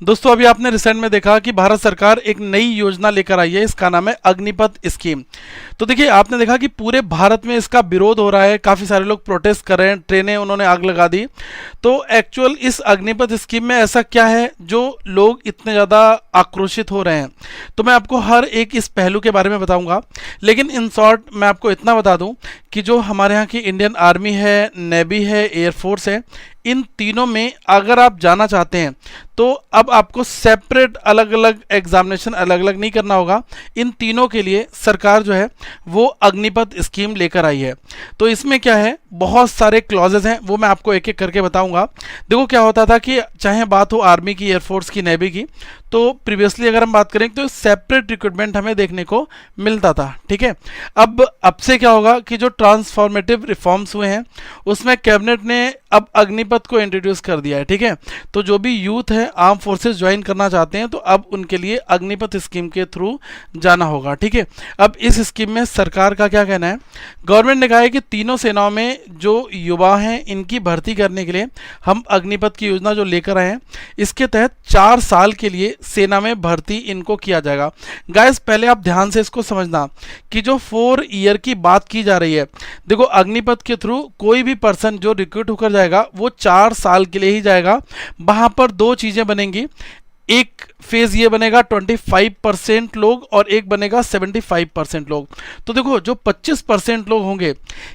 दोस्तों अभी आपने रिसेंट में देखा कि भारत सरकार एक नई योजना लेकर आई है, इसका नाम है अग्निपथ स्कीम। तो देखिए आपने देखा कि पूरे भारत में इसका विरोध हो रहा है, काफ़ी सारे लोग प्रोटेस्ट कर रहे हैं, ट्रेनें उन्होंने आग लगा दी। तो एक्चुअल इस अग्निपथ स्कीम में ऐसा क्या है जो लोग इतने ज़्यादा आक्रोशित हो रहे हैं, तो मैं आपको हर एक इस पहलू के बारे में बताऊंगा। लेकिन इन शॉर्ट मैं आपको इतना बता दूं कि जो हमारे यहाँ की इंडियन आर्मी है, नेवी है, एयरफोर्स है, इन तीनों में अगर आप जाना चाहते हैं तो अब आपको सेपरेट अलग अलग एग्जामिनेशन अलग अलग नहीं करना होगा। इन तीनों के लिए सरकार जो है वो अग्निपथ स्कीम लेकर आई है। तो इसमें क्या है, बहुत सारे क्लॉजेज हैं, वो मैं आपको एक एक करके बताऊंगा। देखो क्या होता था कि चाहे बात हो आर्मी की, एयरफोर्स की, नेवी की, तो प्रीवियसली अगर हम बात करें तो सेपरेट रिक्रूटमेंट हमें देखने को मिलता था। ठीक है, अब से क्या होगा कि जो ट्रांसफॉर्मेटिव रिफॉर्म्स हुए हैं उसमें कैबिनेट ने अब अग्निपथ को इंट्रोड्यूस कर दिया है। ठीक है, तो जो भी यूथ है आर्म फोर्सेस ज्वाइन करना चाहते हैं तो अब उनके लिए अग्निपथ स्कीम के थ्रू जाना होगा। ठीक है, अब इस स्कीम में सरकार का क्या कहना है, गवर्नमेंट ने कहा है कि तीनों सेनाओं में जो युवा हैं इनकी भर्ती करने के लिए हम अग्निपथ की योजना जो लेकर आए हैं, इसके तहत 4 साल के लिए सेना में भर्ती इनको किया जाएगा। गाइस पहले आप ध्यान से इसको समझना कि जो 4 ईयर की बात की जा रही है, देखो अग्निपथ के थ्रू कोई भी पर्सन जो रिक्रूट होकर जाएगा वो 4 साल के लिए ही जाएगा। वहां पर दो चीजें बनेंगी, एक फेज ये बनेगा 25% लोग और एक बनेगा 75% लोग। तो देखो जो 25% लोग होंगे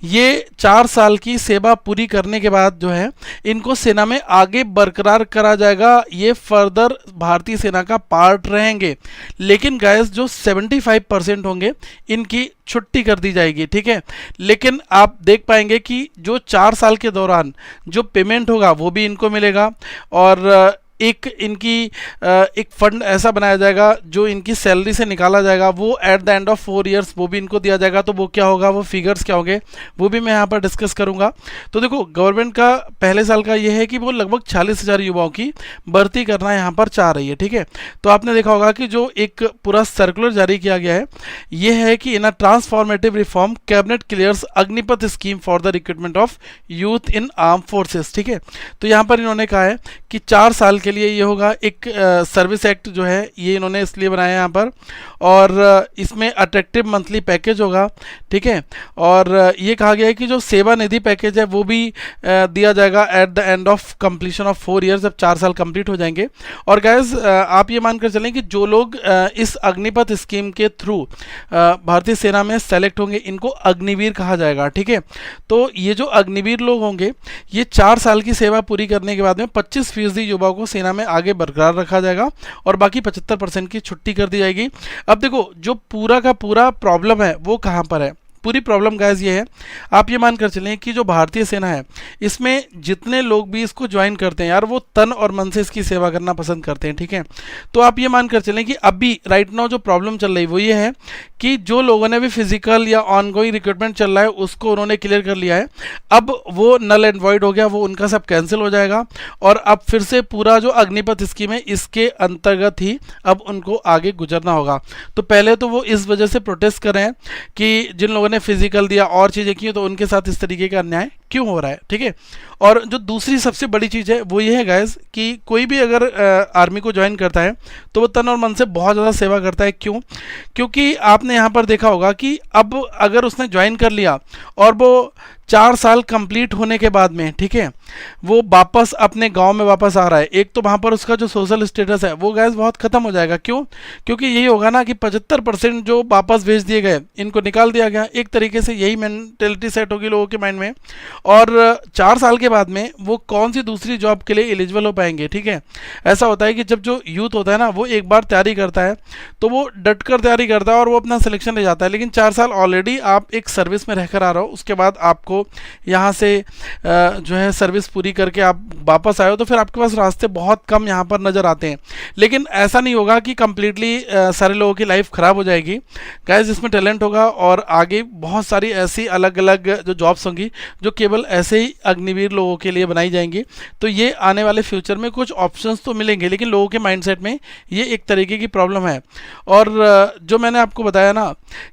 ये 4 साल की सेवा पूरी करने के बाद जो है इनको सेना में आगे बरकरार करा जाएगा, ये फर्दर भारतीय सेना का पार्ट रहेंगे। लेकिन गाइस जो 75% होंगे इनकी छुट्टी कर दी जाएगी। ठीक है, लेकिन आप देख पाएंगे कि जो 4 साल के दौरान जो पेमेंट होगा वो भी इनको मिलेगा और एक इनकी एक फंड ऐसा बनाया जाएगा जो इनकी सैलरी से निकाला जाएगा, वो at the end of 4 years वो भी इनको दिया जाएगा। तो वो क्या होगा, वो फिगर्स क्या होंगे वो भी मैं यहाँ पर डिस्कस करूँगा। तो देखो गवर्नमेंट का पहले साल का ये है कि वो लगभग 40,000 युवाओं की भर्ती करना यहाँ पर चाह रही है। ठीक है, तो आपने देखा होगा कि जो एक पूरा सर्कुलर जारी किया गया है ये है कि in a transformative reform cabinet clears Agnipath scheme for the recruitment of youth in arm forces. ठीक है, तो यहाँ पर इन्होंने कहा है कि 4 साल के लिए ये होगा। एक सर्विस एक्ट जो है ये इन्होंने इसलिए बनाया यहाँ पर, और इसमें अट्रैक्टिव मंथली पैकेज होगा। ठीक है, और ये कहा गया है कि जो सेवा निधि पैकेज है वो भी दिया जाएगा at the end of completion of 4 years, जब 4 साल कंप्लीट हो जाएंगे। और गाइस आप ये मानकर चलें कि जो लोग इस अग्निपथ स्कीम के थ्रू भारतीय सेना में सेलेक्ट होंगे इनको अग्निवीर कहा जाएगा। ठीक है, तो ये जो अग्निवीर लोग होंगे ये 4 साल की सेवा पूरी करने के बाद में 25% युवाओं को सेना में आगे बरकरार रखा जाएगा और बाकी 75% की छुट्टी कर दी जाएगी। अब देखो जो पूरा का पूरा प्रॉब्लम है वो कहाँ पर है, पूरी प्रॉब्लम गाइस ये है, आप ये मानकर चलें कि जो भारतीय सेना है इसमें जितने लोग भी इसको ज्वाइन करते हैं यार वो तन और मन से इसकी सेवा करना पसंद करते हैं। ठीक है, तो आप ये मानकर चलें कि अभी राइट नाउ जो प्रॉब्लम चल रही वो ये है कि जो लोगों ने भी फिजिकल या ऑनगोइंग रिक्रूटमेंट चल रहा है उसको उन्होंने क्लियर कर लिया है, अब वो नल एंड वॉइड हो गया, वो उनका सब कैंसिल हो जाएगा और अब फिर से पूरा जो अग्निपथ स्कीम है इसके अंतर्गत ही अब उनको आगे गुजरना होगा। तो पहले तो वो इस वजह से प्रोटेस्ट कर रहे हैं कि जिन लोगों ने फिजिकल दिया और चीज़ें की तो उनके साथ इस तरीके का अन्याय क्यों हो रहा है। ठीक है, और जो दूसरी सबसे बड़ी चीज़ है वो ये है गाइस कि कोई भी अगर आर्मी को ज्वाइन करता है तो वो तन और मन से बहुत ज़्यादा सेवा करता है। क्यों, क्योंकि आपने यहाँ पर देखा होगा कि अब अगर उसने ज्वाइन कर लिया और वो 4 साल कंप्लीट होने के बाद में, ठीक है, वो वापस अपने गांव में वापस आ रहा है, एक तो वहाँ पर उसका जो सोशल स्टेटस है वो गैस बहुत ख़त्म हो जाएगा। क्यों, क्योंकि यही होगा ना कि 75% जो वापस भेज दिए गए इनको निकाल दिया गया, एक तरीके से यही मेंटेलिटी सेट होगी लोगों के माइंड में। और 4 साल के बाद में वो कौन सी दूसरी जॉब के लिए एलिजिबल हो पाएंगे। ठीक है, ऐसा होता है कि जब जो यूथ होता है ना वो एक बार तैयारी करता है तो वो डट कर तैयारी करता है और वो अपना सिलेक्शन ले जाता है, लेकिन 4 साल ऑलरेडी आप एक सर्विस में रहकर आ रहे हो, उसके बाद आपको यहाँ से जो है सर्विस पूरी करके आप वापस आए हो तो फिर आपके पास रास्ते बहुत कम यहाँ पर नज़र आते हैं। लेकिन ऐसा नहीं होगा कि कंप्लीटली सारे लोगों की लाइफ ख़राब हो जाएगी। गाइस इसमें टैलेंट होगा और आगे बहुत सारी ऐसी अलग अलग जो जॉब्स होंगी जो केवल केवल ऐसे ही अग्निवीर लोगों के लिए बनाई जाएंगी। तो ये आने वाले फ्यूचर में कुछ ऑप्शंस तो मिलेंगे, लेकिन लोगों के माइंडसेट में ये एक तरीके की प्रॉब्लम है। और जो मैंने आपको बताया ना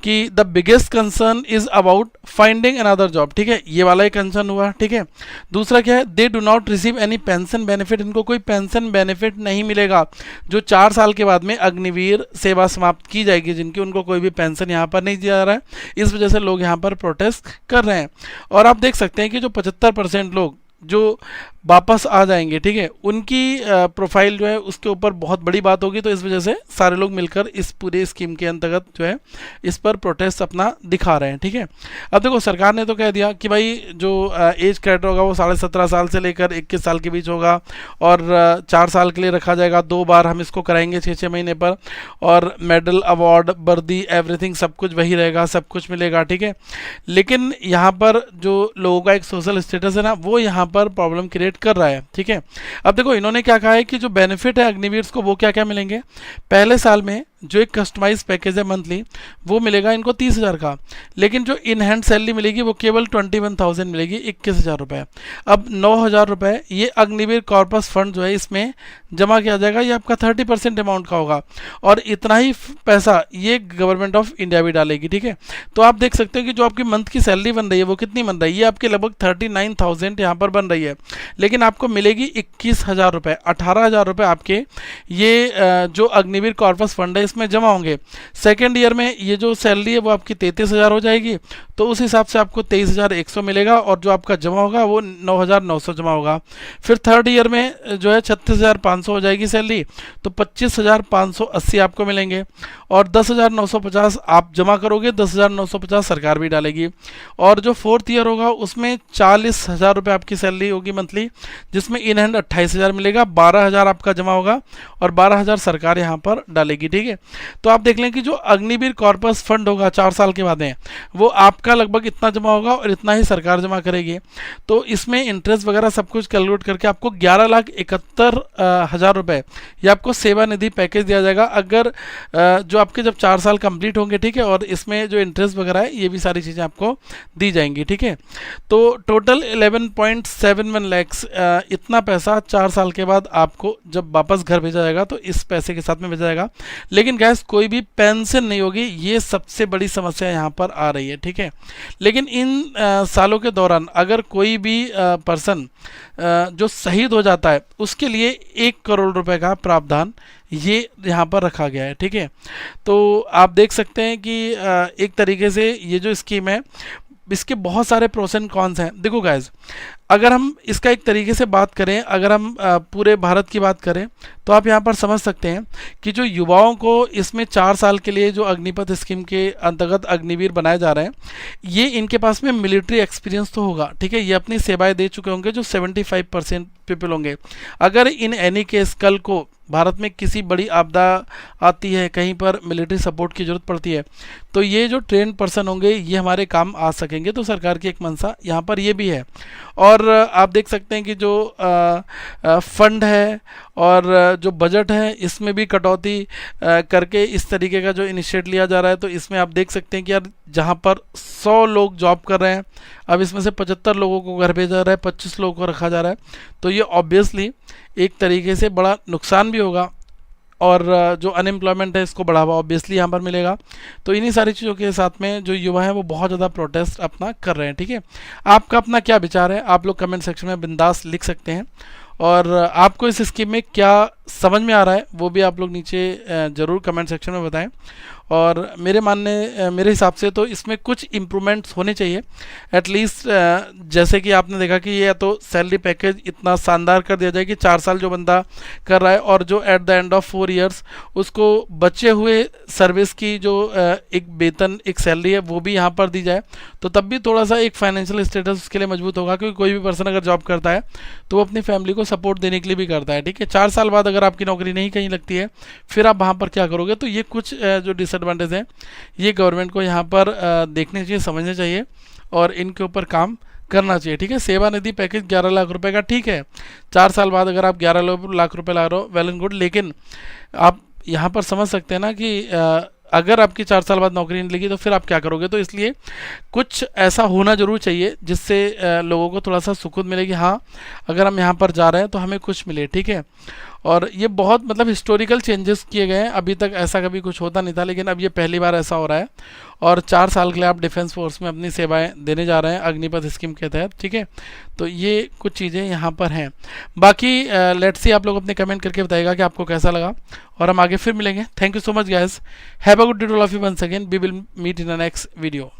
कि the biggest concern is about finding another job, ठीक है, ये वाला एक कंसर्न हुआ, ठीक है। दूसरा क्या है, they do not receive any pension benefit, इनको कोई पेंशन बेनिफिट नहीं मिलेगा। जो 4 साल के बाद में अग्निवीर सेवा समाप्त की जाएगी जिनकी, उनको कोई भी पेंशन यहाँ पर नहीं दिया जा रहा है। इस वजह से लोग यहाँ पर प्रोटेस्ट कर रहे हैं। और आप देख सकते हैं कि जो 75% लोग जो वापस आ जाएंगे, ठीक है, उनकी प्रोफाइल जो है उसके ऊपर बहुत बड़ी बात होगी। तो इस वजह से सारे लोग मिलकर इस पूरे स्कीम के अंतर्गत जो है इस पर प्रोटेस्ट अपना दिखा रहे हैं, ठीक है। अब देखो सरकार ने तो कह दिया कि भाई जो एज क्राइटेरिया होगा वो 17.5 साल से लेकर 21 साल के बीच होगा, और 4 साल के लिए रखा जाएगा। 2 बार हम इसको कराएंगे 6-6 महीने पर, और मेडल, अवार्ड, वर्दी, एवरीथिंग सब कुछ वही रहेगा, सब कुछ मिलेगा, ठीक है। लेकिन यहाँ पर जो लोगों का एक सोशल स्टेटस है ना, वो यहाँ पर प्रॉब्लम क्रिएट कर रहा है, ठीक है। अब देखो इन्होंने क्या कहा है कि जो बेनिफिट है अग्निवीर को वो क्या क्या मिलेंगे। पहले साल में जो एक कस्टमाइज पैकेज है मंथली, वो मिलेगा इनको 30,000 का, लेकिन जो इन हैंड सैलरी मिलेगी वो केवल 21,000 मिलेगी, 21,000 रुपये। अब 9,000 रुपये ये अग्निवीर कॉर्पस फंड जो है इसमें जमा किया जाएगा, ये आपका 30% अमाउंट का होगा, और इतना ही पैसा ये गवर्नमेंट ऑफ इंडिया भी डालेगी, ठीक है। तो आप देख सकते हो कि जो आपकी मंथ की सैलरी बन रही है वो कितनी बन रही है, ये आपके लगभग 39,000 यहाँ पर बन रही है, लेकिन आपको मिलेगी 21,000 रुपये। 18,000 रुपये आपके ये जो अग्निवीर कॉर्पस फंड है इसमें जमा होंगे। सेकेंड ईयर में ये जो सैलरी है वो आपकी 33,000 हो जाएगी, तो उस हिसाब से आपको 23,100 मिलेगा, और जो आपका जमा होगा वो 9,900 जमा होगा। फिर थर्ड ईयर में जो है 36,500 हो जाएगी सैलरी, तो 25,580 आपको मिलेंगे, और 10,950 आप जमा करोगे, 10,950 सरकार भी डालेगी। और जो फोर्थ ईयर होगा उसमें 40,000 रुपये आपकी सैलरी होगी मंथली, जिसमें इन हैंड 28,000 मिलेगा, 12,000 आपका जमा होगा, और 12,000 सरकार यहाँ पर डालेगी, ठीक है। तो आप देख लें कि जो अग्निवीर कॉर्पस फंड होगा 4 साल के बाद में, वो आपका लगभग इतना जमा होगा और इतना ही सरकार जमा करेगी। तो इसमें इंटरेस्ट वगैरह सब कुछ कैलकुलेट करके आपको 11,71,000 रुपये ये आपको सेवा निधि पैकेज दिया जाएगा, अगर जो आपके जब 4 साल कंप्लीट होंगे, ठीक है। और इसमें जो इंटरेस्ट वगैरह है ये भी सारी चीज़ें आपको दी जाएंगी, ठीक है। तो टोटल 11.71 लैक्स इतना पैसा 4 साल के बाद आपको जब वापस घर भेजा जाएगा तो इस पैसे के साथ में भेजा जाएगा। लेकिन गैस कोई भी पेंशन नहीं होगी, ये सबसे बड़ी समस्या यहाँ पर आ रही है, ठीक है। लेकिन इन सालों के दौरान अगर कोई भी पर्सन जो शहीद हो जाता है उसके लिए 1 करोड़ रुपए का प्रावधान ये यहाँ पर रखा गया है, ठीक है। तो आप देख सकते हैं कि एक तरीके से ये जो स्कीम है इसके बहुत सारे प्रोस एंड कॉन्स हैं। देखो गाइज, अगर हम इसका एक तरीके से बात करें, अगर हम पूरे भारत की बात करें, तो आप यहाँ पर समझ सकते हैं कि जो युवाओं को इसमें 4 साल के लिए जो अग्निपथ स्कीम के अंतर्गत अग्निवीर बनाए जा रहे हैं, ये इनके पास में मिलिट्री एक्सपीरियंस तो होगा, ठीक है। ये अपनी सेवाएं दे चुके होंगे, जो 75% पीपल होंगे। अगर इन एनी केस कल को भारत में किसी बड़ी आपदा आती है, कहीं पर मिलिट्री सपोर्ट की ज़रूरत पड़ती है, तो ये जो ट्रेन पर्सन होंगे ये हमारे काम आ सकेंगे। तो सरकार की एक मंशा यहाँ पर ये भी है। और आप देख सकते हैं कि जो फंड है और जो बजट है इसमें भी कटौती करके इस तरीके का जो इनिशिएटिव लिया जा रहा है। तो इसमें आप देख सकते हैं कि यार जहाँ पर 100 लोग जॉब कर रहे हैं, अब इसमें से 75 लोगों को घर भेजा जा रहा है, 25 लोगों को रखा जा रहा है, तो ये ऑब्वियसली एक तरीके से बड़ा नुकसान भी होगा, और जो अनएम्प्लॉयमेंट है इसको बढ़ावा ऑब्वियसली यहाँ पर मिलेगा। तो इन्हीं सारी चीज़ों के साथ में जो युवा हैं वो बहुत ज़्यादा प्रोटेस्ट अपना कर रहे हैं, ठीक है। आपका अपना क्या विचार है, आप लोग कमेंट सेक्शन में बिंदास लिख सकते हैं, और आपको इस स्कीम में क्या समझ में आ रहा है वो भी आप लोग नीचे ज़रूर कमेंट सेक्शन में बताएं। और मेरे हिसाब से तो इसमें कुछ इम्प्रूवमेंट्स होने चाहिए एटलीस्ट। जैसे कि आपने देखा कि ये तो सैलरी पैकेज इतना शानदार कर दिया जाए कि 4 साल जो बंदा कर रहा है और जो at the end of 4 years उसको बचे हुए सर्विस की जो एक वेतन, एक सैलरी है वो भी यहाँ पर दी जाए, तो तब भी थोड़ा सा एक फाइनेंशियल स्टेटस उसके लिए मजबूत होगा। क्योंकि कोई भी पर्सन अगर जॉब करता है तो वो अपनी फैमिली को सपोर्ट देने के लिए भी करता है, ठीक है। 4 साल बाद अगर आपकी नौकरी नहीं कहीं लगती है फिर आप वहाँ पर क्या करोगे। तो ये कुछ जो डिसएडवांटेज है ये गवर्नमेंट को यहाँ पर देखने चाहिए, समझने चाहिए और इनके ऊपर काम करना चाहिए, ठीक है। सेवा निधि पैकेज 11 लाख रुपए का, ठीक है। 4 साल बाद अगर आप 11 लाख रुपए ला रहे हो, वेल एंड गुड, लेकिन आप यहाँ पर समझ सकते हैं ना कि अगर आपकी 4 साल बाद नौकरी नहीं लगी तो फिर आप क्या करोगे। तो इसलिए कुछ ऐसा होना जरूर चाहिए जिससे लोगों को थोड़ा सा सुकून मिले कि हाँ, अगर हम यहाँ पर जा रहे हैं तो हमें कुछ मिले, ठीक है। और ये बहुत मतलब हिस्टोरिकल चेंजेस किए गए हैं, अभी तक ऐसा कभी कुछ होता नहीं था, लेकिन अब ये पहली बार ऐसा हो रहा है। और 4 साल के लिए आप डिफेंस फोर्स में अपनी सेवाएं देने जा रहे हैं अग्निपथ स्कीम के तहत, ठीक है। तो ये कुछ चीज़ें यहाँ पर हैं। बाकी लेट्स सी, आप लोग अपने कमेंट करके बताइएगा कि आपको कैसा लगा, और हम आगे फिर मिलेंगे। Thank you so much guys, have a good day to all of you once again, we will meet in the next video.